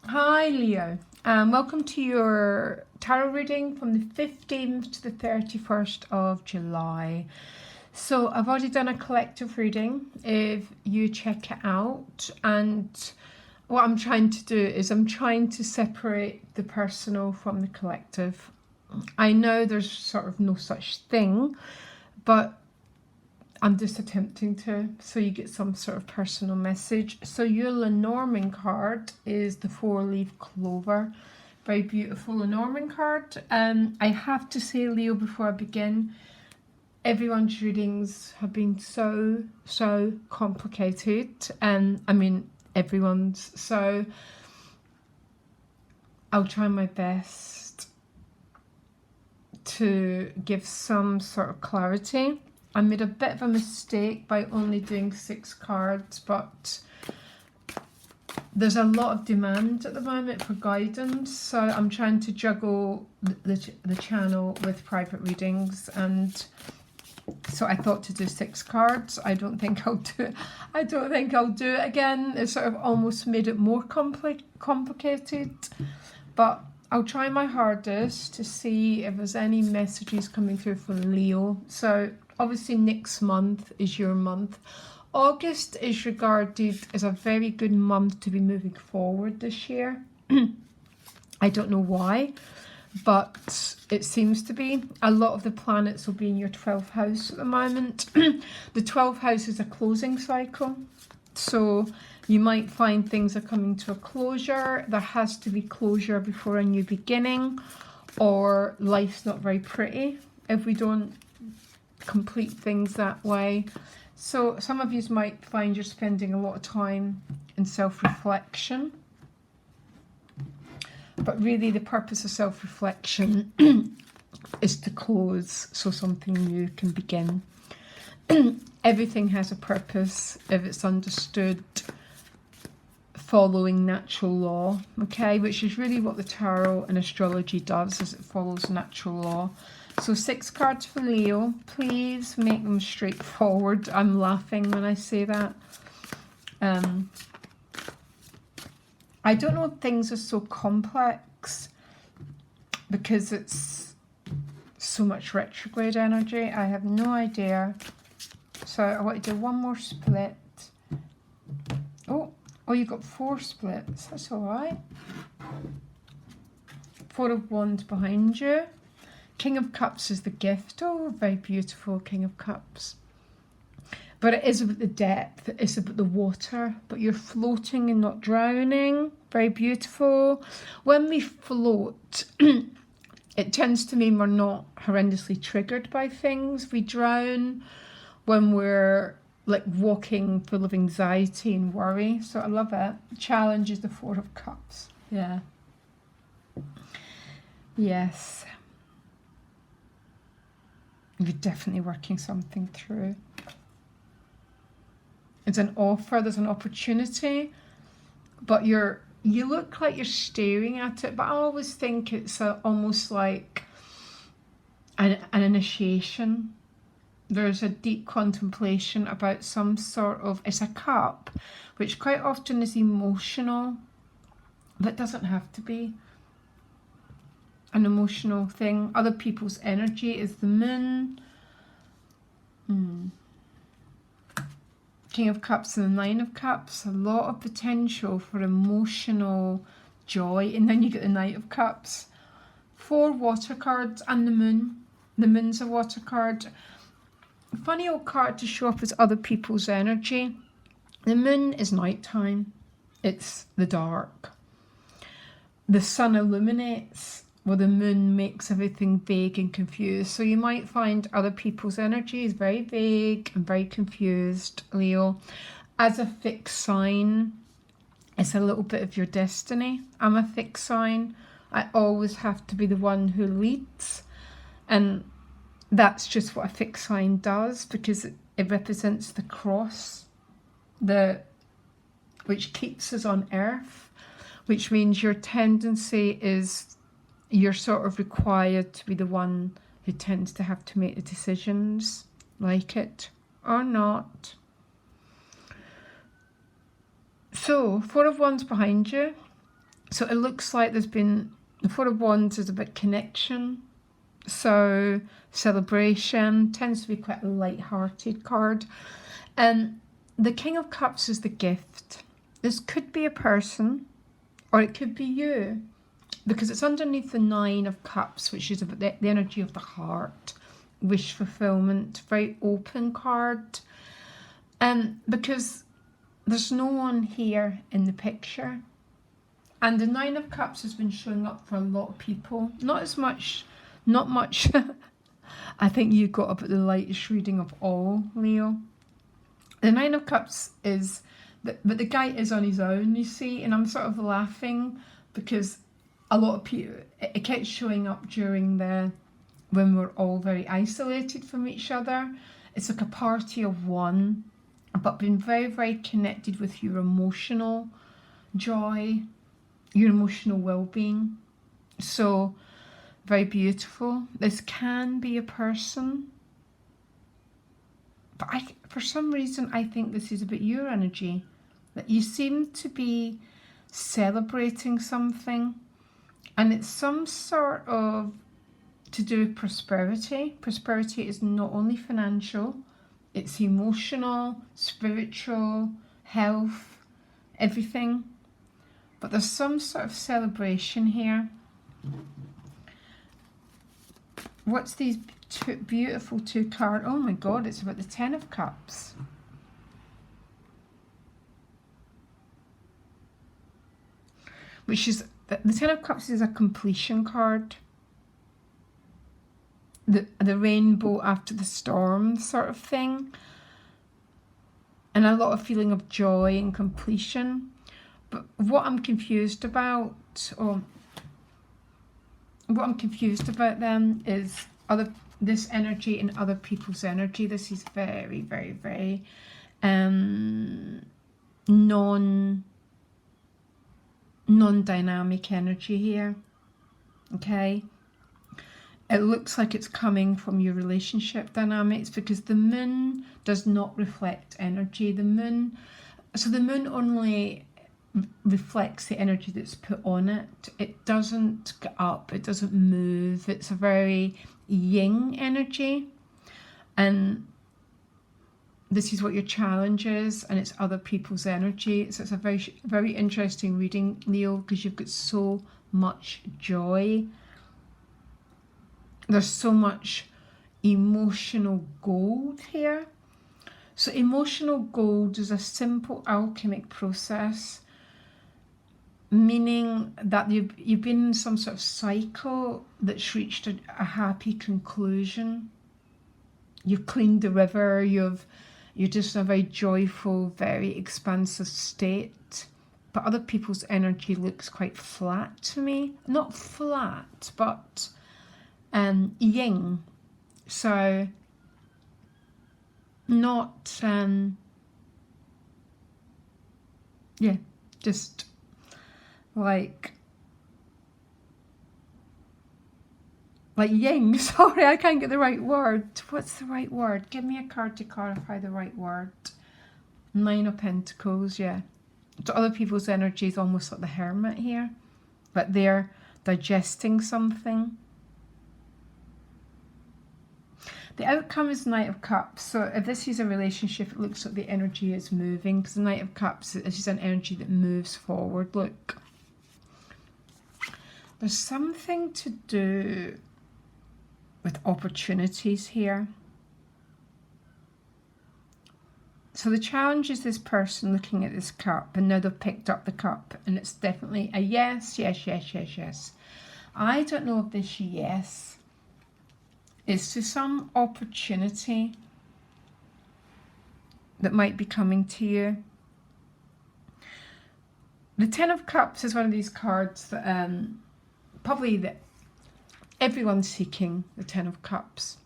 Hi Leo, welcome to your tarot reading from the 15th to the 31st of July. So I've already done a collective reading if you check it out, and what I'm trying to do is I'm trying to separate the personal from the collective. I know there's sort of no such thing, but I'm just attempting to, so you get some sort of personal message. So your Lenormand card is the 4-leaf clover. Very beautiful Lenormand card. I have to say, Leo, before I begin, everyone's readings have been so complicated. I mean, everyone's. So I'll try my best to give some sort of clarity. I made a bit of a mistake by only doing 6 cards, but there's a lot of demand at the moment for guidance, so I'm trying to juggle the channel with private readings, and so I thought to do 6 cards. I don't think I'll do it again. It sort of almost made it more complicated, but I'll try my hardest to see if there's any messages coming through from Leo. So obviously next month is your month. August is regarded as a very good month to be moving forward this year. I don't know why, but it seems to be. A lot of the planets will be in your 12th house at the moment. The 12th house is a closing cycle, so you might find things are coming to a closure. There has to be closure before a new beginning, or life's not very pretty if we don't complete things that way. So some of you might find you're spending a lot of time in self-reflection, but really the purpose of self-reflection is to close so something new can begin. Everything has a purpose if it's understood following natural law, okay, which is really what the tarot and astrology does, is it follows natural law. So 6 cards for Leo. Please make them straightforward. I'm laughing when I say that. I don't know if things are so complex because it's so much retrograde energy. I have no idea. So I want to do one more split. Oh, you got 4 splits. That's all right. 4 of Wands behind you. King of Cups is the gift. Oh, very beautiful King of Cups. But it is about the depth. It's about the water. But you're floating and not drowning. Very beautiful. When we float, it tends to mean we're not horrendously triggered by things. We drown when we're like walking full of anxiety and worry. So I love it. Challenge is the 4 of Cups. Yeah. Yes. You're definitely working something through. It's an offer, there's an opportunity, but you look like you're staring at it, but I always think it's almost like an initiation. There's a deep contemplation about some sort of, it's a cup, which quite often is emotional, but doesn't have to be an emotional thing. Other people's energy is the moon. King of Cups and the 9 of Cups. A lot of potential for emotional joy. And then you get the Knight of Cups. 4 water cards and the moon. The moon's a water card. Funny old card to show up as other people's energy. The moon is nighttime. It's the dark. The sun illuminates, well, the moon makes everything vague and confused. So you might find other people's energy is very vague and very confused, Leo. As a fixed sign, it's a little bit of your destiny. I'm a fixed sign. I always have to be the one who leads. And that's just what a fixed sign does, because it represents the cross, which keeps us on earth. Which means your tendency is you're sort of required to be the one who tends to have to make the decisions, like it or not. So 4 of Wands behind you. So it looks like there's been, the Four of Wands is about connection. So celebration tends to be quite a light-hearted card. And the King of Cups is the gift. This could be a person, or it could be you, because it's underneath the Nine of Cups, which is about the energy of the heart, wish fulfillment, very open card. Because there's no one here in the picture. And the Nine of Cups has been showing up for a lot of people. Not much. I think you got up at the lightest reading of all, Leo. The Nine of Cups is, but the guy is on his own, you see, and I'm sort of laughing because a lot of people, it kept showing up during when we're all very isolated from each other. It's like a party of one, but being very, very connected with your emotional joy, your emotional well-being. So very beautiful. This can be a person, but for some reason I think this is about your energy, that you seem to be celebrating something, and it's some sort of to do with prosperity. Prosperity is not only financial, it's emotional, spiritual, health, everything. But there's some sort of celebration here. What's these beautiful two cards? Oh my God, it's about the Ten of Cups. Which is, the Ten of Cups is a completion card. The rainbow after the storm sort of thing. And a lot of feeling of joy and completion. But what I'm confused about, then is this energy and other people's energy. This is very, very, very non-dynamic energy here. Okay, it looks like it's coming from your relationship dynamics, because the moon does not reflect energy. The moon only reflects the energy that's put on it. It doesn't get up, it doesn't move. It's a very yin energy, and this is what your challenge is, and it's other people's energy. So it's a very, very interesting reading, Leo, because you've got so much joy. There's so much emotional gold here. So emotional gold is a simple alchemic process, meaning that you've been in some sort of cycle that's reached a happy conclusion. You've cleaned the river, you're just in a very joyful, very expansive state. But other people's energy looks quite flat to me. Not flat, but yin. So not just like yin. Sorry, I can't get the right word. What's the right word? Give me a card to clarify the right word. Nine of Pentacles, yeah. So other people's energy is almost like the Hermit here, but they're digesting something. The outcome is Knight of Cups. So if this is a relationship, it looks like the energy is moving, because the Knight of Cups is just an energy that moves forward. Look, there's something to do with opportunities here. So the challenge is this person looking at this cup, and now they've picked up the cup, and it's definitely a yes, yes, yes, yes, yes. I don't know if this yes is to some opportunity that might be coming to you. The Ten of Cups is one of these cards that probably that everyone's seeking, the Ten of Cups.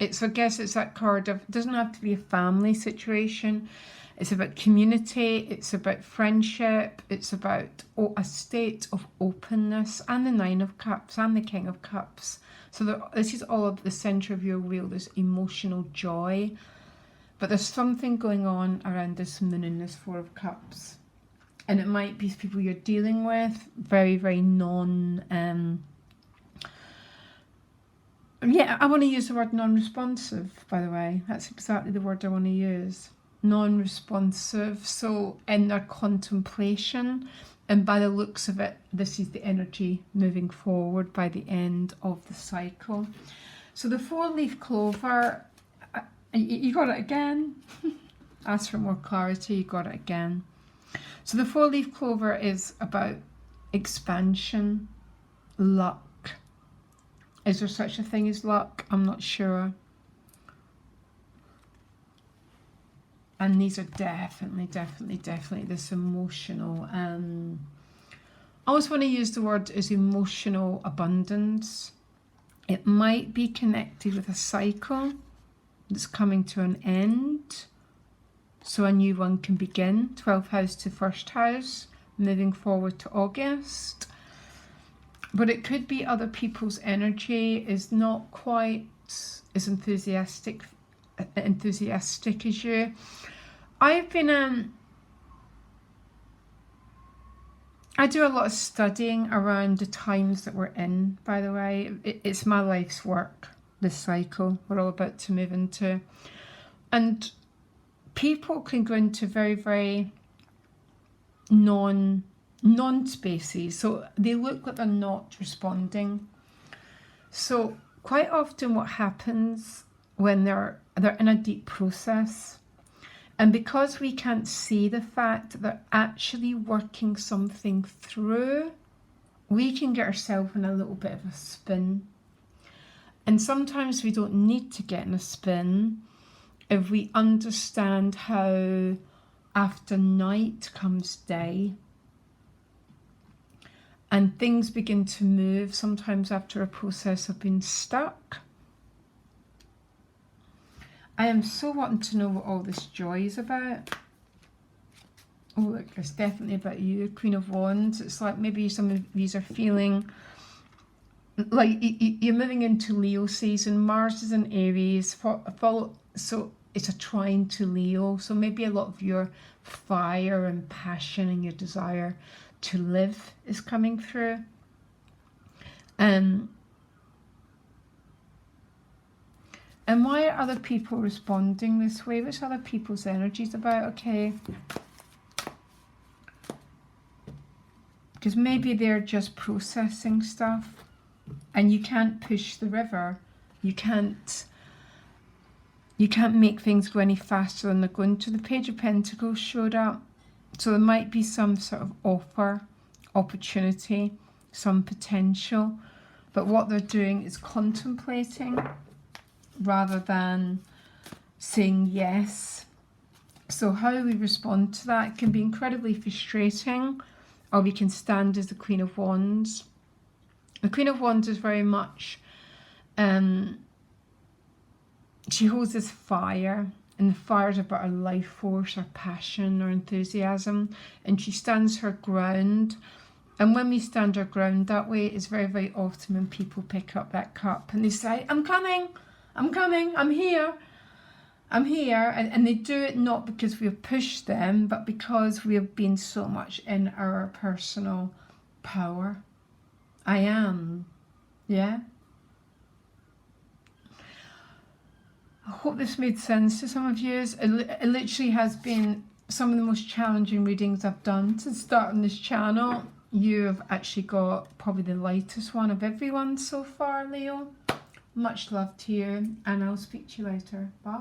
I guess it's that card of, it doesn't have to be a family situation. It's about community, it's about friendship, it's about a state of openness, and the Nine of Cups and the King of Cups. So this is all at the centre of your wheel, this emotional joy. But there's something going on around this moon and this Four of Cups. and it might be people you're dealing with, very, very yeah, I want to use the word non-responsive, by the way. That's exactly the word I want to use. Non-responsive, so in their contemplation, and by the looks of it, this is the energy moving forward by the end of the cycle. So the 4-leaf clover, you got it again. Ask for more clarity, you got it again. So the 4-leaf clover is about expansion, luck. Is there such a thing as luck? I'm not sure. And these are definitely this emotional. I always want to use the word as emotional abundance. It might be connected with a cycle that's coming to an end, so a new one can begin. 12th house to 1st house, moving forward to August. But it could be other people's energy is not quite as enthusiastic as you. I've been I do a lot of studying around the times that we're in, by the way. It's my life's work, this cycle we're all about to move into. And people can go into very, very non-spaces. So they look like they're not responding. So quite often what happens when they're in a deep process, and because we can't see the fact that they're actually working something through, we can get ourselves in a little bit of a spin. And sometimes we don't need to get in a spin if we understand how after night comes day. And things begin to move sometimes after a process of being stuck. I am so wanting to know what all this joy is about. Oh, look, it's definitely about you, Queen of Wands. It's like maybe some of these are feeling like you're moving into Leo season. Mars is in Aries, so it's a trine to Leo. So maybe a lot of your fire and passion and your desire to live is coming through. And why are other people responding this way? Which other people's energies about? Okay. Because maybe they're just processing stuff and you can't push the river. You can't make things go any faster than they're going to. The Page of Pentacles showed up. So there might be some sort of offer, opportunity, some potential. But what they're doing is contemplating rather than saying yes. So how we respond to that can be incredibly frustrating, or we can stand as the Queen of Wands. The Queen of Wands is very much, she holds this fire, and the fire is about her life force, her passion, her enthusiasm, and she stands her ground. And when we stand our ground that way, it's very, very often when people pick up that cup and they say, I'm coming, I'm here. And they do it not because we have pushed them, but because we have been so much in our personal power. I am. Yeah? I hope this made sense to some of you. It literally has been some of the most challenging readings I've done since starting this channel. You've actually got probably the lightest one of everyone so far, Leo. Much love to you, and I'll speak to you later. Bye.